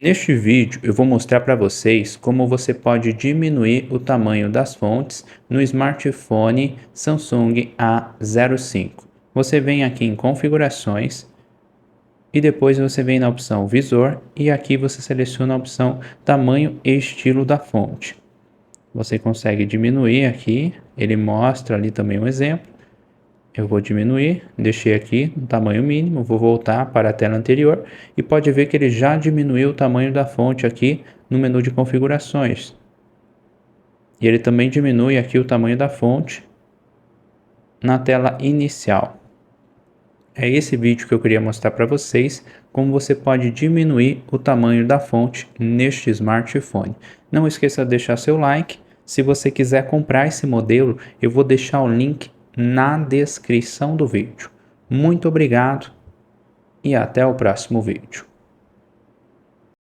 Neste vídeo eu vou mostrar para vocês como você pode diminuir o tamanho das fontes no smartphone Samsung A05. Você vem aqui em configurações e depois você vem na opção visor e aqui você seleciona a opção tamanho e estilo da fonte. Você consegue diminuir aqui, ele mostra ali também um exemplo. Eu vou diminuir, deixei aqui no tamanho mínimo, vou voltar para a tela anterior e pode ver que ele já diminuiu o tamanho da fonte aqui no menu de configurações. E ele também diminui aqui o tamanho da fonte na tela inicial. É esse vídeo que eu queria mostrar para vocês, como você pode diminuir o tamanho da fonte neste smartphone. Não esqueça de deixar seu like. Se você quiser comprar esse modelo, eu vou deixar o link na descrição do vídeo. Muito obrigado e até o próximo vídeo.